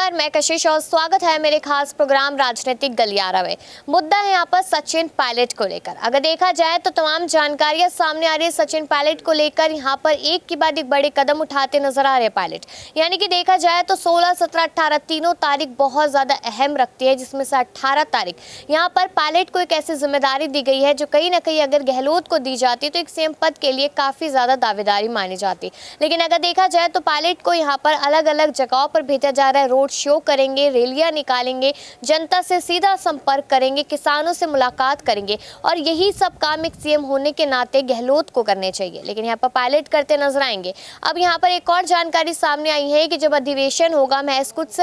नमस्कार, मैं कशिश और स्वागत है मेरे खास प्रोग्राम राजनीतिक गलियारा में। मुद्दा है यहाँ पर सचिन पायलट को लेकर। अगर देखा जाए तो तमाम जानकारियां सामने आ रही है सचिन पायलट को लेकर। यहाँ पर एक के बाद एक बड़े कदम उठाते नजर आ रहे हैं पायलट। यानी कि देखा जाए तो 16, 17, 18 तीनों तारीख बहुत ज्यादा अहम रखती है, जिसमें से 18 तारीख यहाँ पर पायलट को एक ऐसी जिम्मेदारी दी गई है जो कहीं ना कहीं अगर गहलोत को दी जाती तो एक सीएम पद के लिए काफी ज्यादा दावेदारी मानी जाती। लेकिन अगर देखा जाए तो पायलट को यहाँ पर अलग अलग जगहों पर भेजा जा रहा है। रोड शो करेंगे, रैलियां निकालेंगे, जनता से सीधा संपर्क करेंगे, किसानों से मुलाकात करेंगे और यही सब काम एक सीएम होने के नाते गहलोत को करने चाहिए, लेकिन यहाँ पर पायलट करते नजर आएंगे। अब यहाँ पर एक और जानकारी सामने आई है कि जब अधिवेशन होगा महज कुछ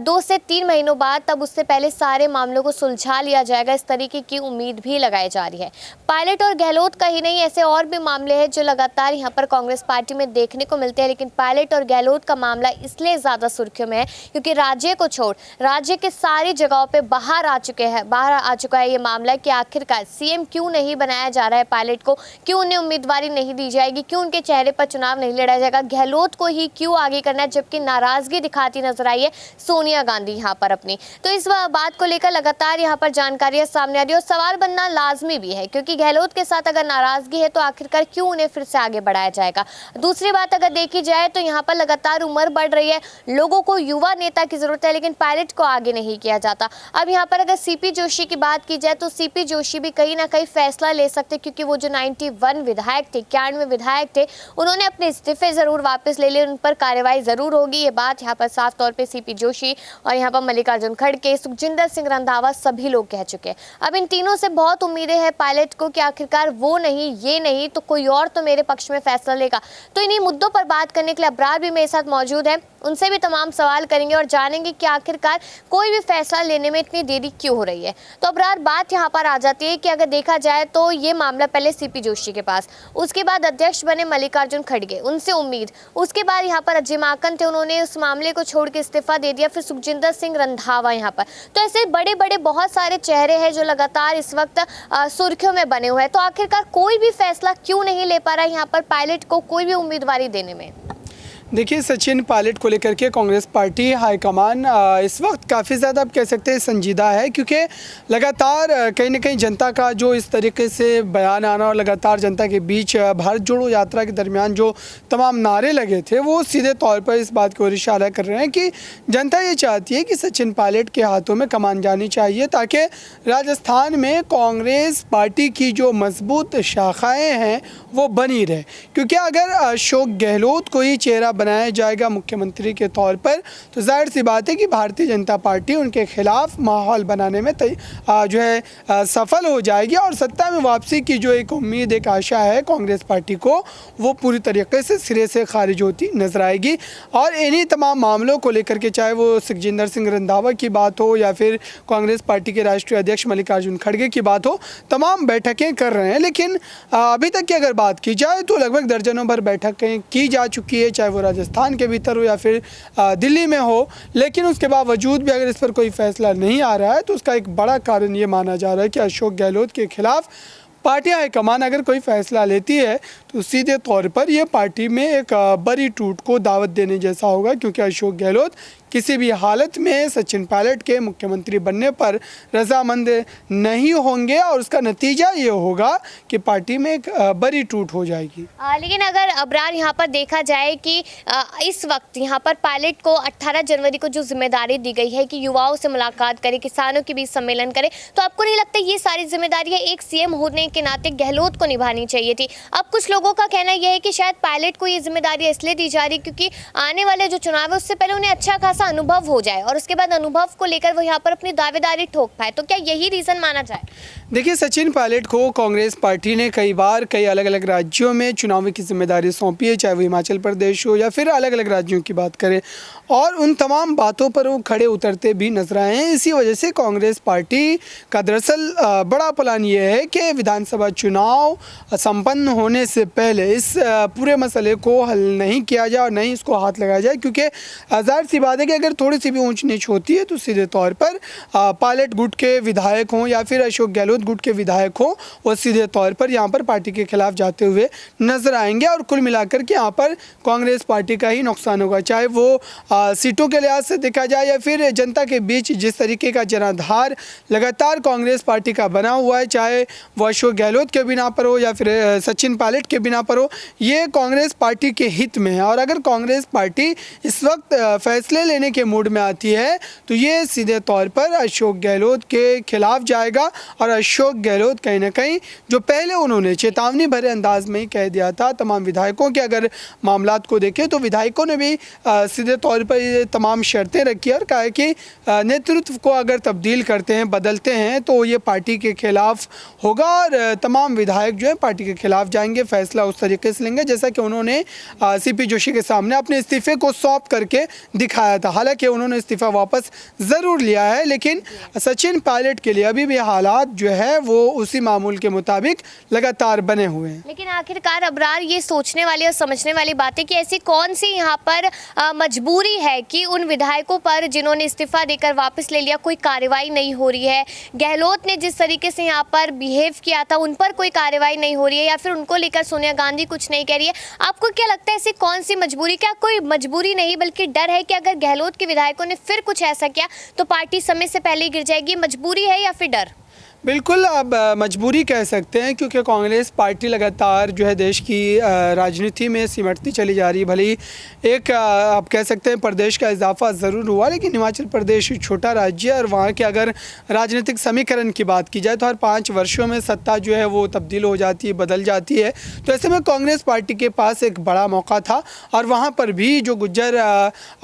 2 से 3 महीनों बाद, तब उससे पहले सारे मामलों को सुलझा लिया जाएगा, इस तरीके की उम्मीद भी लगाई जा रही है। पायलट और गहलोत का ही नहीं, ऐसे और भी मामले हैं जो लगातार यहाँ पर कांग्रेस पार्टी में देखने को मिलते हैं। लेकिन पायलट और गहलोत का मामला इसलिए ज्यादा सुर्खियों में है क्योंकि राज्य को छोड़ राज्य के सारी जगहों पे बाहर आ चुका है ये मामला कि आखिरकार सीएम क्यों नहीं बनाया जा रहा है पायलट को, क्यों उन्हें उम्मीदवारी नहीं दी जाएगी, क्यों उनके चेहरे पर चुनाव नहीं लड़ा जाएगा, गहलोत को ही क्यों आगे करना है, जबकि नाराजगी दिखाती नजर आई है सोनिया गांधी यहाँ पर अपनी। तो इस बात को लेकर लगातार यहाँ पर जानकारियां सामने आ रही है और सवाल बनना लाजमी भी है क्योंकि गहलोत के साथ अगर नाराजगी है तो आखिरकार क्यों उन्हें फिर से आगे बढ़ाया जाएगा। दूसरी बात अगर देखी जाए तो यहाँ पर लगातार उम्र बढ़ रही है, लोगों को युवा नेता की जरूरत है, लेकिन पायलट को आगे नहीं किया जाता। अब यहाँ पर अगर सीपी जोशी की बात की जाए तो सीपी जोशी भी कहीं ना कहीं फैसला ले सकते क्योंकि वो जो 91 विधायक थे, 91 विधायक थे, उन्होंने अपने इस्तीफे जरूर वापस ले लिए, उन पर कार्रवाई जरूर होगी। ये बात यहाँ पर साफ तौर पर सीपी जोशी और यहाँ पर मल्लिकार्जुन खड़गे, सुखजिंदर सिंह रंधावा सभी लोग कह चुके हैं। अब इन तीनों से बहुत उम्मीदें हैं पायलट को कि आखिरकार वो नहीं, ये नहीं तो कोई और तो मेरे पक्ष में फैसला लेगा। तो इन्हीं मुद्दों पर बात करने के लिए अब्रार भी मेरे साथ मौजूद है, उनसे भी तमाम सवाल करेंगे और जानेंगे कि आखिरकार कोई भी फैसला लेने में इतनी देरी क्यों हो रही है। तो अब्रार, बात यहाँ पर आ जाती है कि अगर देखा जाए तो ये मामला पहले सीपी जोशी के पास, उसके बाद अध्यक्ष बने मल्लिकार्जुन खड़गे, उनसे उम्मीद, उसके बाद यहाँ पर अजय माकन थे, उन्होंने उस मामले को छोड़ के इस्तीफा दे दिया, फिर सुखजिंदर सिंह रंधावा यहाँ पर। तो ऐसे बड़े बड़े बहुत सारे चेहरे हैं जो लगातार इस वक्त सुर्खियों में बने हुए हैं। तो आखिरकार कोई भी फैसला क्यों नहीं ले पा रहा है यहाँ पर पायलट को कोई भी उम्मीदवारी देने में? देखिए, सचिन पायलट को लेकर के कांग्रेस पार्टी हाईकमान इस वक्त काफ़ी ज़्यादा आप कह सकते हैं संजीदा है क्योंकि लगातार कहीं ना कहीं जनता का जो इस तरीके से बयान आना और लगातार जनता के बीच भारत जोड़ो यात्रा के दरमियान जो तमाम नारे लगे थे वो सीधे तौर पर इस बात की ओर इशारा कर रहे हैं कि जनता ये चाहती है कि सचिन पायलट के हाथों में कमान जानी चाहिए ताकि राजस्थान में कांग्रेस पार्टी की जो मजबूत शाखाएँ हैं वो बनी रहे। क्योंकि अगर अशोक गहलोत को ही चेहरा बनाया जाएगा मुख्यमंत्री के तौर पर तो जाहिर सी बात है कि भारतीय जनता पार्टी उनके खिलाफ माहौल बनाने में जो है सफल हो जाएगी और सत्ता में वापसी की जो एक उम्मीद, एक आशा है कांग्रेस पार्टी को, वो पूरी तरीके से सिरे से खारिज होती नजर आएगी। और इन्हीं तमाम मामलों को लेकर के चाहे वो सुखजिंदर सिंह रंधावा की बात हो या फिर कांग्रेस पार्टी के राष्ट्रीय अध्यक्ष मल्लिकार्जुन खड़गे की बात हो, तमाम बैठकें कर रहे हैं। लेकिन अभी तक की अगर बात की जाए तो लगभग दर्जनों भर बैठकें की जा चुकी है, चाहे वो राजस्थान के भीतर हो या फिर दिल्ली में हो। लेकिन उसके बावजूद भी अगर इस पर कोई फैसला नहीं आ रहा है तो उसका एक बड़ा कारण ये माना जा रहा है कि अशोक गहलोत के खिलाफ पार्टी हाईकमान अगर कोई फैसला लेती है तो सीधे तौर पर यह पार्टी में एक बड़ी टूट को दावत देने जैसा होगा क्योंकि अशोक गहलोत किसी भी हालत में सचिन पायलट के मुख्यमंत्री बनने पर रजामंद नहीं होंगे और उसका नतीजा ये होगा कि पार्टी में एक बड़ी टूट हो जाएगी। लेकिन अगर अब्रार यहाँ पर देखा जाए कि इस वक्त यहाँ पर पायलट को 18 जनवरी को जो जिम्मेदारी दी गई है कि युवाओं से मुलाकात करे, किसानों के बीच सम्मेलन करे, तो आपको नहीं लगता ये सारी जिम्मेदारियाँ एक सीएम होने के नाते गहलोत को निभानी चाहिए थी? अब कुछ लोगों का कहना यह है कि शायद पायलट को ये जिम्मेदारी इसलिए दी जा रही क्योंकि आने वाले जो चुनाव है उससे पहले उन्हें अच्छा खासा अनुभव हो जाए और उसके बाद अनुभव को लेकर वो यहाँ पर अपनी दावेदारी ठोक पाए। तो क्या यही रीजन माना जाए? देखिए, सचिन पायलट को कांग्रेस पार्टी ने कई बार कई अलग अलग राज्यों में चुनाव की जिम्मेदारी सौंपी है, चाहे वो हिमाचल प्रदेश हो या फिर अलग अलग राज्यों की बात करें, और उन तमाम बातों पर वो खड़े उतरते भी नजर आए हैं। इसी वजह से कांग्रेस पार्टी का दरअसल बड़ा प्लान ये है कि विधानसभा चुनाव संपन्न होने से पहले इस पूरे मसले को हल नहीं किया जाए और नहीं इसको हाथ लगाया जाए क्योंकि जाहिर सी बात है कि आगे अगर थोड़ी सी भी ऊंच नीच होती है तो सीधे तौर पर पायलट गुट के विधायक हों या फिर अशोक गहलोत गुट के विधायक हों, वो सीधे तौर पर यहाँ पर पार्टी के खिलाफ जाते हुए नजर आएंगे और कुल मिलाकर के यहाँ पर कांग्रेस पार्टी का ही नुकसान होगा, चाहे वो सीटों के लिहाज से देखा जाए या फिर जनता के बीच जिस तरीके का जनाधार लगातार कांग्रेस पार्टी का बना हुआ है, चाहे वो अशोक गहलोत के बिना पर हो या फिर सचिन पायलट के बिना पर हो, ये कांग्रेस पार्टी के हित में है। और अगर कांग्रेस पार्टी इस वक्त फैसले लेने के मूड में आती है तो ये सीधे तौर पर अशोक गहलोत के खिलाफ जाएगा और अशोक गहलोत कहीं ना कहीं जो पहले उन्होंने चेतावनी भरे अंदाज में ही कह दिया था तमाम विधायकों के, अगर मामलात को देखें तो विधायकों ने भी सीधे तौर पर ये तमाम शर्तें रखी और कहा कि नेतृत्व को अगर तब्दील करते हैं, बदलते हैं तो ये पार्टी के खिलाफ होगा और तमाम विधायक जो है पार्टी के खिलाफ जाएंगे। फैसला उस तरीके से लेंगे जैसा कि उन्होंने सीपी जोशी के सामने अपने इस्तीफे को सौंप करके दिखाया था। हालांकि उन्होंने इस्तीफा वापस ज़रूर लिया है, लेकिन सचिन पायलट के लिए अभी भी हालात जो है वो उसी मामूल के मुताबिक लगातार बने हुए हैं। लेकिन आखिरकार अबरार, ये सोचने वाली और समझने वाली बात है कि ऐसी कौन सी यहाँ पर मजबूरी है कि उन विधायकों पर जिन्होंने इस्तीफा देकर वापस ले लिया कोई कार्रवाई नहीं हो रही है। गहलोत ने जिस तरीके से यहाँ पर बिहेव किया था उन पर कोई कार्रवाई नहीं हो रही है, या फिर उनको लेकर सोनिया गांधी कुछ नहीं कह रही है। आपको क्या लगता है ऐसी कौन सी मजबूरी, क्या कोई मजबूरी नहीं बल्कि डर है कि अगर गहलोत के विधायकों ने फिर कुछ ऐसा किया तो पार्टी समय से पहले ही गिर जाएगी? मजबूरी है या फिर डर? बिल्कुल अब मजबूरी कह सकते हैं, क्योंकि कांग्रेस पार्टी लगातार जो है देश की राजनीति में सिमटती चली जा रही है। भले ही एक आप कह सकते हैं प्रदेश का इजाफा ज़रूर हुआ, लेकिन हिमाचल प्रदेश छोटा राज्य है और वहाँ के अगर राजनीतिक समीकरण की बात की जाए तो हर 5 वर्षों में सत्ता जो है वो तब्दील हो जाती है, बदल जाती है। तो ऐसे में कांग्रेस पार्टी के पास एक बड़ा मौका था और वहाँ पर भी जो गुज्जर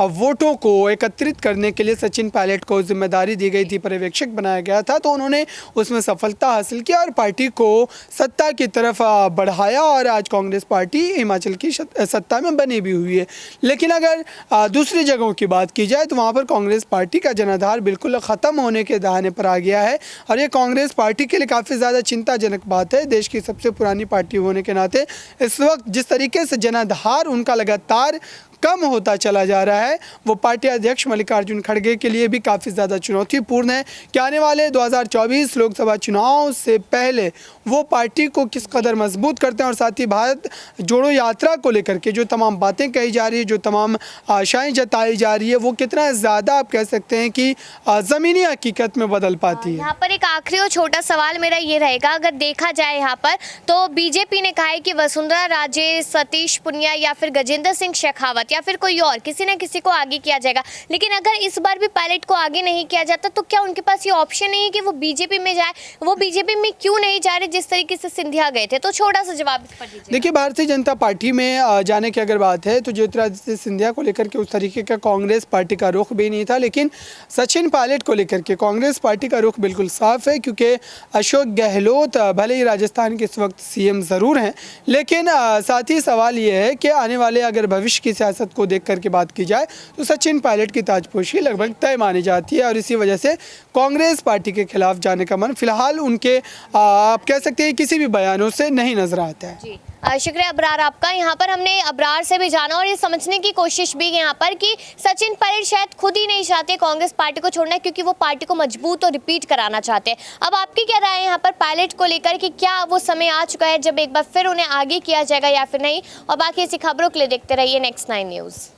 वोटों को एकत्रित करने के लिए सचिन पायलट को जिम्मेदारी दी गई थी, पर्यवेक्षक बनाया गया था, तो उन्होंने उसमें सफलता हासिल की और पार्टी को सत्ता की तरफ बढ़ाया और आज कांग्रेस पार्टी हिमाचल की सत्ता में बनी भी हुई है। लेकिन अगर दूसरी जगहों की बात की जाए तो वहाँ पर कांग्रेस पार्टी का जनाधार बिल्कुल ख़त्म होने के दहाने पर आ गया है और ये कांग्रेस पार्टी के लिए काफ़ी ज़्यादा चिंताजनक बात है। देश की सबसे पुरानी पार्टी होने के नाते इस वक्त जिस तरीके से जनाधार उनका लगातार कम होता चला जा रहा है, वो पार्टी अध्यक्ष मल्लिकार्जुन खड़गे के लिए भी काफ़ी ज़्यादा चुनौतीपूर्ण है कि आने वाले 2024 लोकसभा चुनाव से पहले वो पार्टी को किस कदर मजबूत करते हैं और साथ ही भारत जोड़ो यात्रा को लेकर के जो तमाम बातें कही जा रही है, जो तमाम आशाएं जताई जा रही है, वो कितना ज़्यादा आप कह सकते हैं कि ज़मीनी हकीकत में बदल पाती है। यहाँ पर एक आखिरी और छोटा सवाल मेरा ये रहेगा, अगर देखा जाए यहाँ पर तो बीजेपी ने कहा है कि वसुंधरा राजे, सतीश पुनिया या फिर गजेंद्र सिंह शेखावत या फिर कोई और किसी न किसी को आगे किया जाएगा, लेकिन अगर इस बार भी पायलट को आगे नहीं किया जाता तो क्या उनके पास ये ऑप्शन नहीं है कि वो बीजेपी में जाए? वो बीजेपी में क्यों नहीं जा रहे जिस तरीके से सिंधिया गए थे? तो छोटा सा जवाब इस पर दीजिए। देखिए, भारतीय जनता पार्टी में जाने की अगर बात है तो ज्योतिरादित्य सिंधिया को लेकर के उस तरीके का कांग्रेस पार्टी का रुख भी नहीं था, लेकिन सचिन पायलट को लेकर के कांग्रेस पार्टी का रुख बिल्कुल साफ है, क्योंकि अशोक गहलोत भले ही राजस्थान के इस वक्त सीएम ज़रूर हैं, लेकिन साथ ही सवाल ये है कि आने वाले अगर भविष्य की सियासत को देख करके बात की जाए तो सचिन पायलट की ताजपोशी लगभग तय मानी जाती है और इसी वजह से कांग्रेस पार्टी के खिलाफ जाने का मन फिलहाल उनके आप कह सकते हैं किसी भी बयानों से नहीं नजर आता है। जी, शुक्रिया अबरार आपका। यहाँ पर हमने अबरार से भी जाना और ये समझने की कोशिश भी यहाँ पर कि सचिन पायलट शायद खुद ही नहीं चाहते कांग्रेस पार्टी को छोड़ना, क्योंकि वो पार्टी को मजबूत और रिपीट कराना चाहते हैं। अब आपकी क्या राय है यहाँ पर पायलट को लेकर कि क्या वो समय आ चुका है जब एक बार फिर उन्हें आगे किया जाएगा या फिर नहीं? और बाकी ऐसी खबरों के लिए देखते रहिए Next 9 न्यूज़।